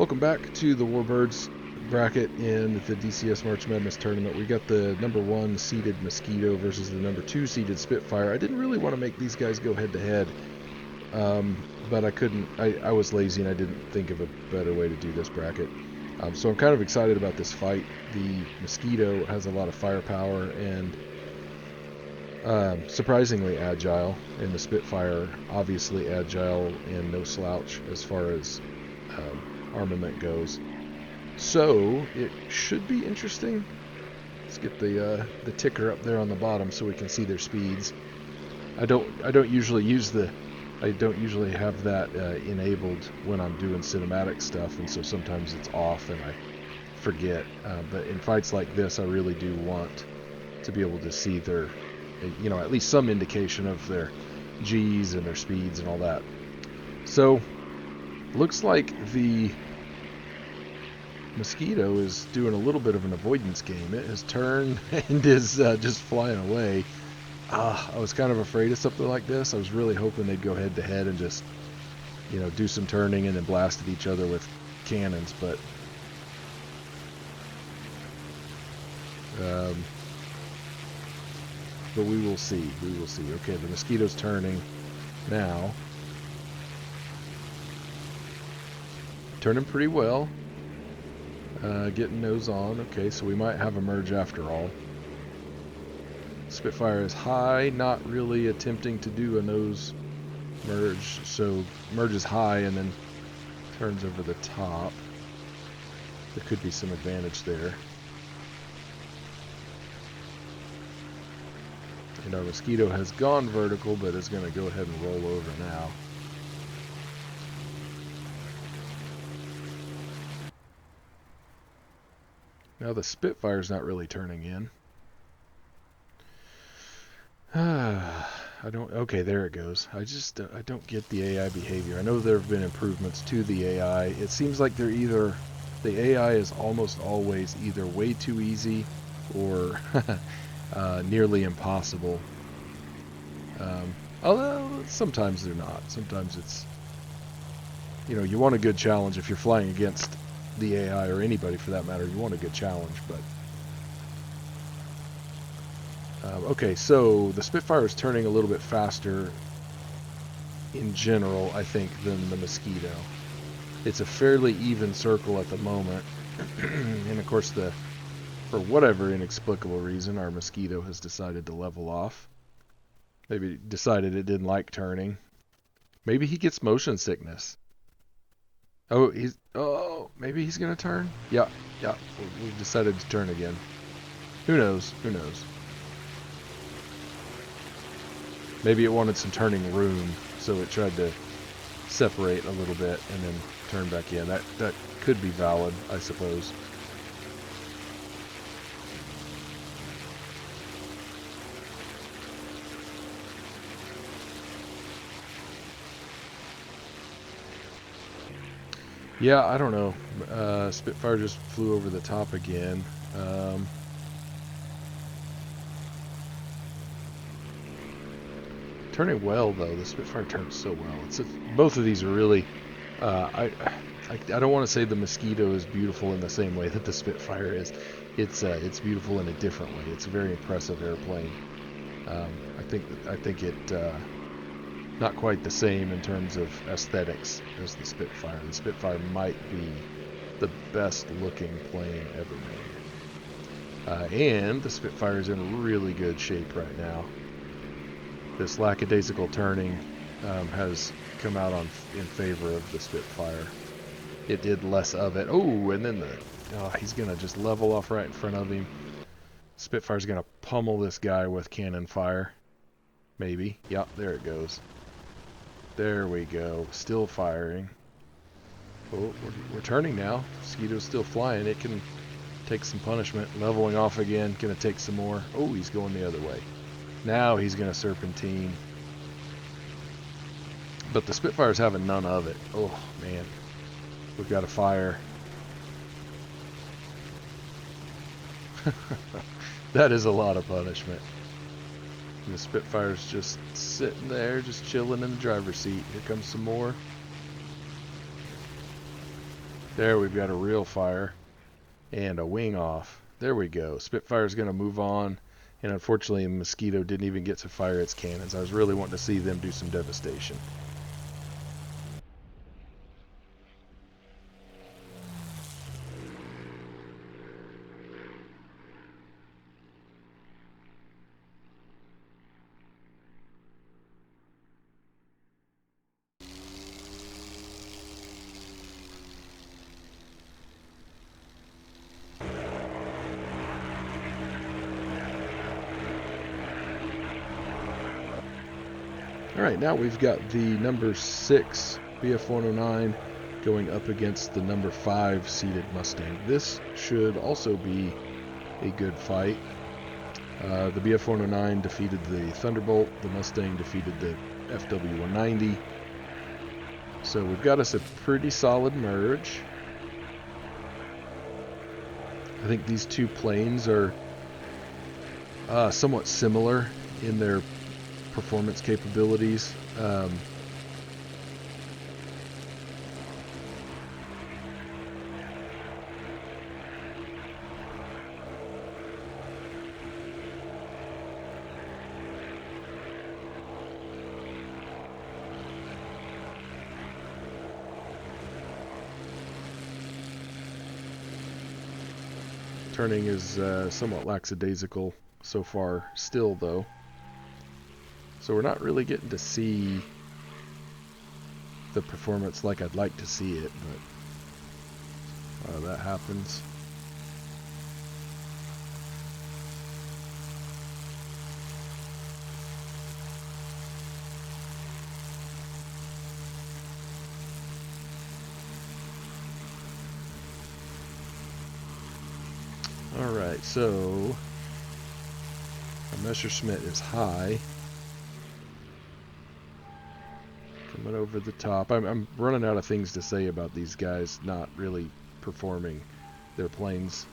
Welcome back to the Warbirds bracket in the DCS March Madness tournament. We got the number 1 seeded Mosquito versus the number 2 seeded Spitfire. I didn't really want to make these guys go head to head, but I couldn't. I was lazy and I didn't think of a better way to do this bracket. So I'm kind of excited about this fight. The Mosquito has a lot of firepower and surprisingly agile, and the Spitfire obviously agile and no slouch as far as armament goes. So it should be interesting. Let's get the ticker up there on the bottom so we can see their speeds. I don't usually have that enabled when I'm doing cinematic stuff, and so sometimes it's off and I forget. But in fights like this, I really do want to be able to see their, at least some indication of their G's and their speeds and all that. So looks like the Mosquito is doing a little bit of an avoidance game. It has turned and is just flying away. I was kind of afraid of something like this. I was really hoping they'd go head to head and just, do some turning and then blast at each other with cannons, but we will see. We will see. Okay, the Mosquito's turning now. Turning pretty well. Getting nose on. Okay, so we might have a merge after all. Spitfire is high, not really attempting to do a nose merge. So merges high and then turns over the top. There could be some advantage there. And our Mosquito has gone vertical, but is going to go ahead and roll over now. Now the Spitfire's not really turning in. Okay, there it goes. I don't get the AI behavior. I know there have been improvements to the AI. It seems like the AI is almost always either way too easy or nearly impossible. Although sometimes they're not. Sometimes it's, you want a good challenge if you're flying against the AI or anybody for that matter. You want a good challenge, but okay, so the Spitfire is turning a little bit faster in general, I think, than the Mosquito. It's a fairly even circle at the moment, and of course for whatever inexplicable reason, our Mosquito has decided to level off. Maybe decided it didn't like turning. Maybe he gets motion sickness. Maybe he's gonna turn? Yeah, we've decided to turn again. Who knows? Maybe it wanted some turning room, so it tried to separate a little bit and then turn back in. That could be valid, I suppose. Yeah, I don't know. Spitfire just flew over the top again. Turning well, though. The Spitfire turns so well. Both of these are really... I don't want to say the Mosquito is beautiful in the same way that the Spitfire is. It's beautiful in a different way. It's a very impressive airplane. I think it... not quite the same in terms of aesthetics as the Spitfire. The Spitfire might be the best looking plane ever made. And the Spitfire is in really good shape right now. This lackadaisical turning has come out in favor of the Spitfire. It did less of it. Oh, and then he's going to just level off right in front of him. Spitfire's going to pummel this guy with cannon fire. Maybe. Yep, there it goes. There we go. Still firing. Oh, we're turning now. Mosquito's still flying. It can take some punishment. Leveling off again. Gonna take some more. Oh, he's going the other way. Now he's gonna serpentine. But the Spitfire's having none of it. Oh, man. We've got a fire. That is a lot of punishment. And the Spitfire's just sitting there, just chilling in the driver's seat. Here comes some more. There, we've got a real fire and a wing off. There we go. Spitfire's going to move on, and unfortunately Mosquito didn't even get to fire its cannons. I was really wanting to see them do some devastation. Alright, now we've got the number 6 BF-109 going up against the number 5 seated Mustang. This should also be a good fight. The BF-109 defeated the Thunderbolt, the Mustang defeated the FW-190. So we've got us a pretty solid merge. I think these two planes are somewhat similar in their performance capabilities. Turning is somewhat lackadaisical so far still, though. So we're not really getting to see the performance like I'd like to see it, but that happens. Alright, so our Messerschmitt is high. Coming over the top. I'm running out of things to say about these guys not really performing their planes.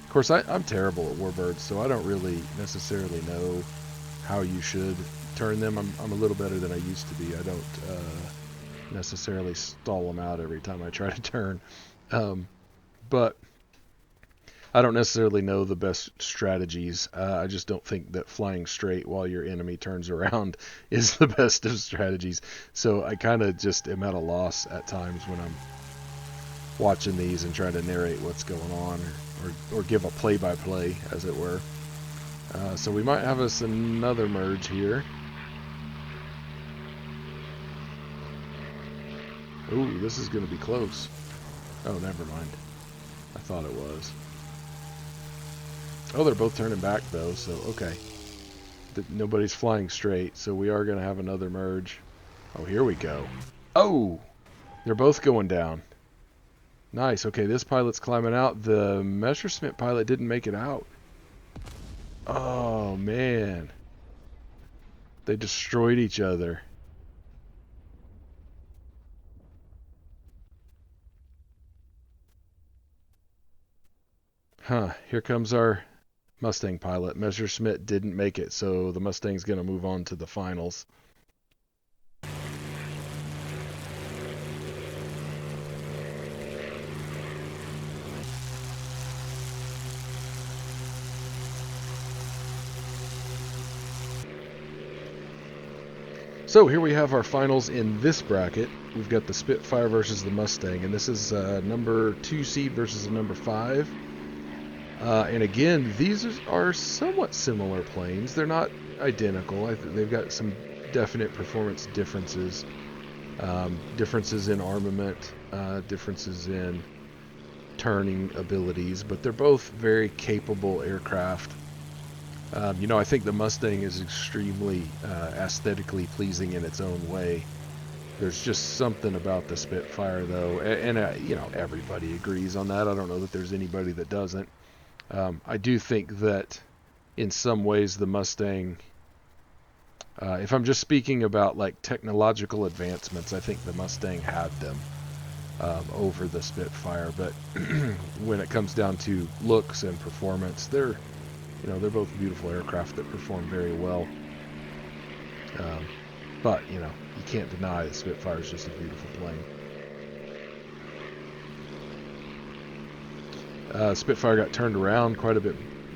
Of course, I'm terrible at Warbirds, so I don't really necessarily know how you should turn them. I'm a little better than I used to be. I don't necessarily stall them out every time I try to turn. But I don't necessarily know the best strategies. I just don't think that flying straight while your enemy turns around is the best of strategies. So I kind of just am at a loss at times when I'm watching these and trying to narrate what's going on or give a play-by-play, as it were. So we might have us another merge here. Ooh, this is going to be close. Oh, never mind. I thought it was. Oh, they're both turning back, though, so okay. Nobody's flying straight, so we are going to have another merge. Oh, here we go. Oh! They're both going down. Nice. Okay, this pilot's climbing out. The Messerschmitt pilot didn't make it out. Oh, man. They destroyed each other. Huh. Here comes our Mustang pilot. Messerschmitt didn't make it, so the Mustang's going to move on to the finals. So here we have our finals in this bracket. We've got the Spitfire versus the Mustang, and this is number 2 seed versus a number 5. And again, these are somewhat similar planes. They're not identical. They've got some definite performance differences. Differences in armament, differences in turning abilities, but they're both very capable aircraft. You know, I think the Mustang is extremely aesthetically pleasing in its own way. There's just something about the Spitfire, though, and you know, everybody agrees on that. I don't know that there's anybody that doesn't. I do think that in some ways the Mustang, if I'm just speaking about like technological advancements, I think the Mustang had them over the Spitfire. But when it comes down to looks and performance, they're both beautiful aircraft that perform very well. But you know, you can't deny that Spitfire is just a beautiful plane. Spitfire got turned around quite a bit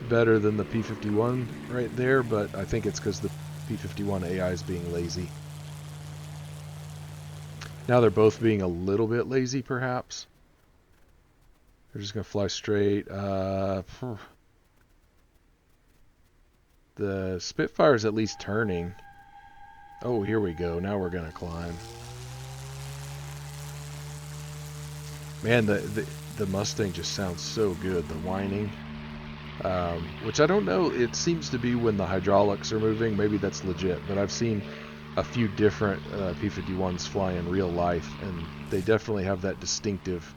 better than the P-51 right there, but I think it's because the P-51 AI is being lazy. Now they're both being a little bit lazy, perhaps. They're just going to fly straight. The Spitfire's at least turning. Oh, here we go. Now we're going to climb. Man, the Mustang just sounds so good. The whining. Which I don't know. It seems to be when the hydraulics are moving. Maybe that's legit. But I've seen a few different P-51s fly in real life, and they definitely have that distinctive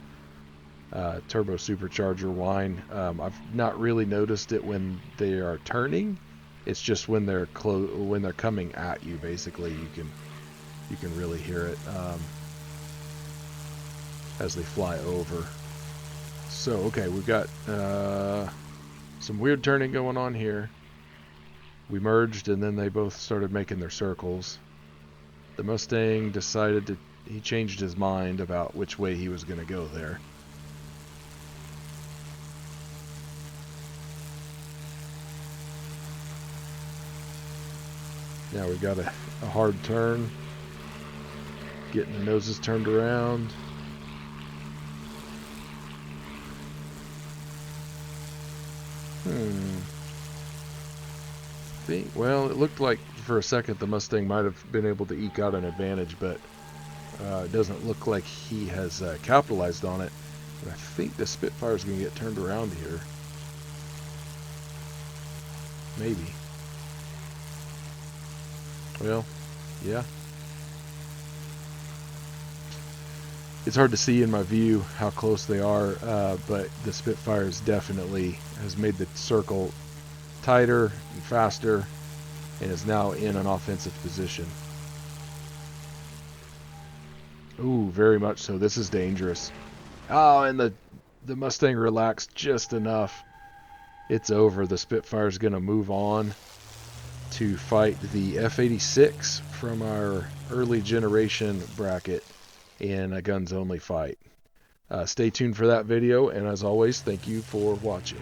turbo supercharger whine. I've not really noticed it when they are turning. It's just when they're coming at you. Basically, you can really hear it as they fly over. So okay, we've got some weird turning going on here. We merged, and then they both started making their circles. The Mustang decided he changed his mind about which way he was going to go there. Now we got a hard turn. Getting the noses turned around. Well, it looked like for a second the Mustang might have been able to eke out an advantage, but it doesn't look like he has capitalized on it. And I think the Spitfire is going to get turned around here. Maybe. Well, yeah. It's hard to see in my view how close they are, but the Spitfire definitely has made the circle tighter and faster and is now in an offensive position. Ooh, very much so. This is dangerous. Oh, and the Mustang relaxed just enough. It's over. The Spitfire's going to move on to fight the F-86 from our early generation bracket in a guns only fight. Stay tuned for that video, and as always, thank you for watching.